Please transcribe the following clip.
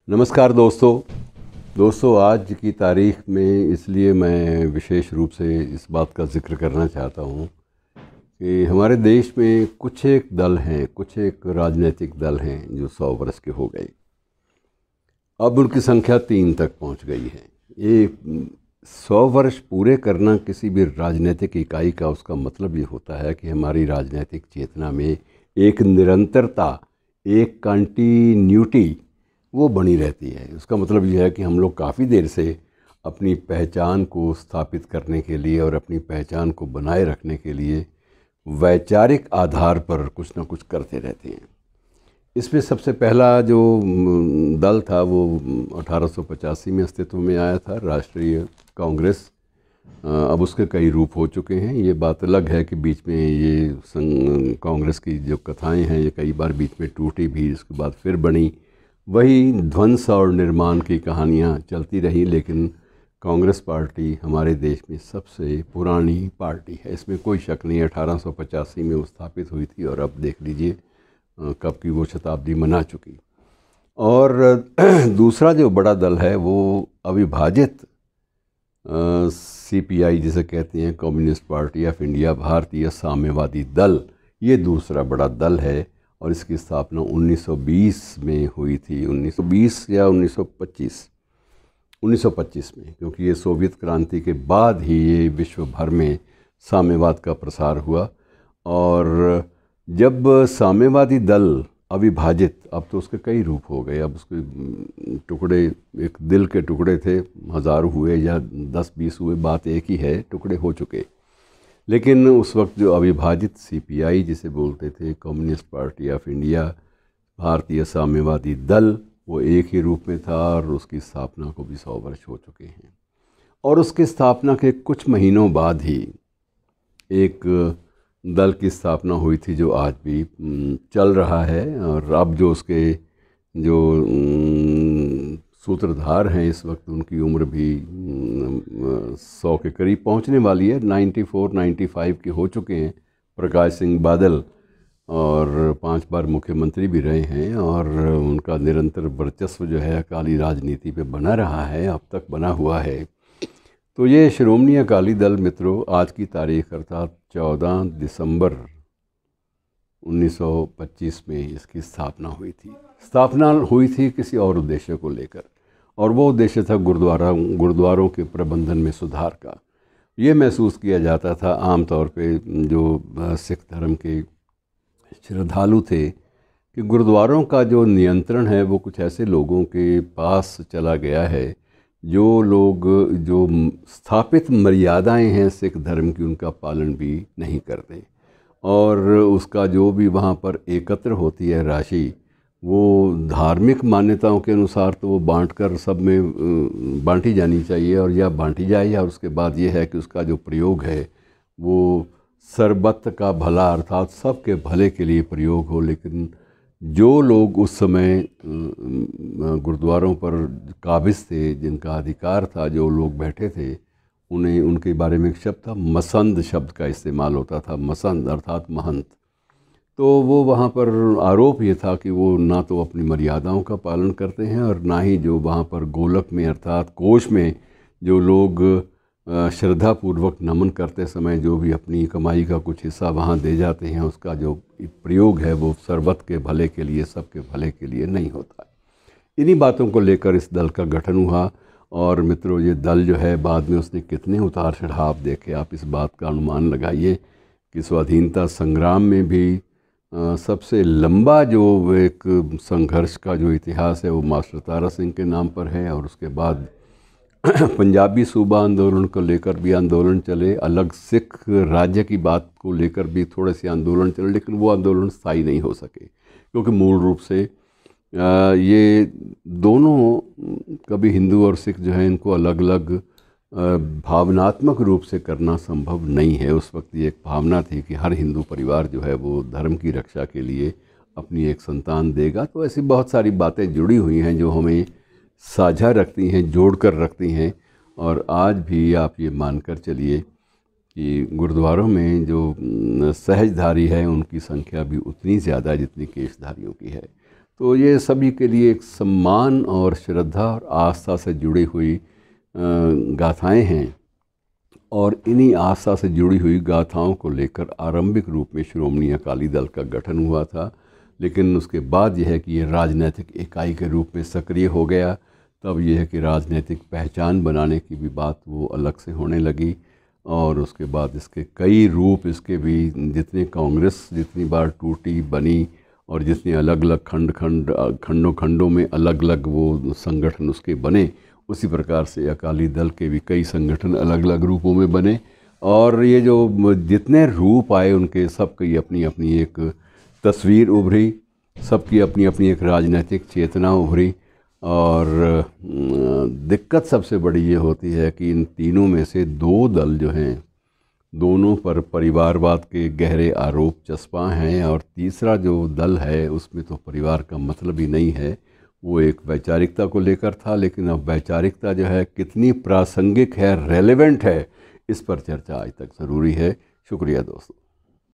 नमस्कार दोस्तों आज की तारीख में इसलिए मैं विशेष रूप से इस बात का जिक्र करना चाहता हूँ कि हमारे देश में कुछ एक दल हैं, कुछ एक राजनीतिक दल हैं जो 100 वर्ष के हो गए। अब उनकी संख्या 3 तक पहुँच गई है। ये 100 वर्ष पूरे करना किसी भी राजनीतिक इकाई का उसका मतलब ये होता है कि हमारी राजनीतिक चेतना में एक निरंतरता, एक कंटिन्यूटी वो बनी रहती है। उसका मतलब यह है कि हम लोग काफ़ी देर से अपनी पहचान को स्थापित करने के लिए और अपनी पहचान को बनाए रखने के लिए वैचारिक आधार पर कुछ ना कुछ करते रहते हैं। इसमें सबसे पहला जो दल था वो 1885 में अस्तित्व में आया था, राष्ट्रीय कांग्रेस। अब उसके कई रूप हो चुके हैं। ये बात अलग है कि बीच में ये कांग्रेस की जो कथाएं हैं ये कई बार बीच में टूटी भी, इसके बाद फिर बनी। वही ध्वंस और निर्माण की कहानियाँ चलती रही, लेकिन कांग्रेस पार्टी हमारे देश में सबसे पुरानी पार्टी है, इसमें कोई शक नहीं। 1885 में वो स्थापित हुई थी और अब देख लीजिए कब की वो शताब्दी मना चुकी। और दूसरा जो बड़ा दल है वो अविभाजित CPI जिसे कहते हैं, कम्युनिस्ट पार्टी ऑफ इंडिया, भारतीय साम्यवादी दल। ये दूसरा बड़ा दल है और इसकी स्थापना 1920 में हुई थी। 1920 या 1925 में, क्योंकि ये सोवियत क्रांति के बाद ही ये विश्व भर में साम्यवाद का प्रसार हुआ। और जब साम्यवादी दल अविभाजित, अब तो उसके कई रूप हो गए, अब उसके टुकड़े, एक दिल के टुकड़े थे, 1000 हुए या 10-20 हुए, बात एक ही है, टुकड़े हो चुके। लेकिन उस वक्त जो अविभाजित CPI जिसे बोलते थे, कम्युनिस्ट पार्टी ऑफ इंडिया, भारतीय साम्यवादी दल, वो एक ही रूप में था और उसकी स्थापना को भी 100 वर्ष हो चुके हैं। और उसकी स्थापना के कुछ महीनों बाद ही एक दल की स्थापना हुई थी जो आज भी चल रहा है। और अब जो उसके जो सूत्रधार हैं इस वक्त, उनकी उम्र भी 100 के करीब पहुंचने वाली है। 94-95 के हो चुके हैं। प्रकाश सिंह बादल, और 5 बार मुख्यमंत्री भी रहे हैं और उनका निरंतर वर्चस्व जो है अकाली राजनीति पे बना रहा है, अब तक बना हुआ है। तो ये श्रोमणी अकाली दल मित्रों, आज की तारीख अर्थात 14 दिसंबर 1925 में इसकी स्थापना हुई थी। स्थापना हुई थी किसी और उद्देश्य को लेकर, और वो उद्देश्य था गुरुद्वारों के प्रबंधन में सुधार का। ये महसूस किया जाता था आम तौर पे जो सिख धर्म के श्रद्धालु थे कि गुरुद्वारों का जो नियंत्रण है वो कुछ ऐसे लोगों के पास चला गया है जो लोग जो स्थापित मर्यादाएं हैं सिख धर्म की, उनका पालन भी नहीं करते। और उसका जो भी वहाँ पर एकत्र होती है राशि, वो धार्मिक मान्यताओं के अनुसार तो वो बांटकर सब में बांटी जानी चाहिए, और या बांटी जाए, और उसके बाद ये है कि उसका जो प्रयोग है वो सर्वत्र का भला अर्थात सबके भले के लिए प्रयोग हो। लेकिन जो लोग उस समय गुरुद्वारों पर काबिज थे, जिनका अधिकार था, जो लोग बैठे थे, उन्हें, उनके बारे में एक शब्द था, मसंद शब्द का इस्तेमाल होता था, मसंद अर्थात महंत। तो वो वहाँ पर आरोप ये था कि वो ना तो अपनी मर्यादाओं का पालन करते हैं और ना ही जो वहाँ पर गोलक में अर्थात कोष में जो लोग श्रद्धापूर्वक नमन करते समय जो भी अपनी कमाई का कुछ हिस्सा वहाँ दे जाते हैं, उसका जो प्रयोग है वो सर्वत्र के भले के लिए, सबके भले के लिए नहीं होता। इन्हीं बातों को लेकर इस दल का गठन हुआ। और मित्रों, ये दल जो है बाद में उसने कितने उतार चढ़ाव देखे, आप इस बात का अनुमान लगाइए कि स्वाधीनता संग्राम में भी सबसे लंबा जो एक संघर्ष का जो इतिहास है वो मास्टर तारा सिंह के नाम पर है। और उसके बाद पंजाबी सूबा आंदोलन को लेकर भी आंदोलन चले, अलग सिख राज्य की बात को लेकर भी थोड़े से आंदोलन चले, लेकिन वो आंदोलन स्थायी नहीं हो सके, क्योंकि मूल रूप से ये दोनों, कभी हिंदू और सिख जो हैं इनको अलग अलग भावनात्मक रूप से करना संभव नहीं है। उस वक्त ये एक भावना थी कि हर हिंदू परिवार जो है वो धर्म की रक्षा के लिए अपनी एक संतान देगा। तो ऐसी बहुत सारी बातें जुड़ी हुई हैं जो हमें साझा रखती हैं, जोड़ कर रखती हैं। और आज भी आप ये मानकर चलिए कि गुरुद्वारों में जो सहजधारी है उनकी संख्या भी उतनी ज़्यादा जितनी केशधारियों की है। तो ये सभी के लिए एक सम्मान और श्रद्धा और आस्था से जुड़ी हुई गाथाएं हैं। और इन्हीं आस्था से जुड़ी हुई गाथाओं को लेकर आरंभिक रूप में श्रोमणी अकाली दल का गठन हुआ था, लेकिन उसके बाद यह है कि ये राजनीतिक इकाई के रूप में सक्रिय हो गया। तब यह है कि राजनीतिक पहचान बनाने की भी बात वो अलग से होने लगी, और उसके बाद इसके कई रूप, इसके भी जितने कांग्रेस जितनी बार टूटी बनी और जितने अलग अलग खंडों में अलग अलग वो संगठन उसके बने, उसी प्रकार से अकाली दल के भी कई संगठन अलग अलग रूपों में बने। और ये जो जितने रूप आए उनके सबकी अपनी अपनी एक तस्वीर उभरी, सबकी अपनी अपनी एक राजनीतिक चेतना उभरी। और दिक्कत सबसे बड़ी ये होती है कि इन तीनों में से दो दल जो हैं, दोनों पर परिवारवाद के गहरे आरोप चस्पा हैं, और तीसरा जो दल है उसमें तो परिवार का मतलब ही नहीं है। वो एक वैचारिकता को लेकर था, लेकिन अब वैचारिकता जो है कितनी प्रासंगिक है, रेलेवेंट है, इस पर चर्चा आज तक ज़रूरी है। शुक्रिया दोस्तों।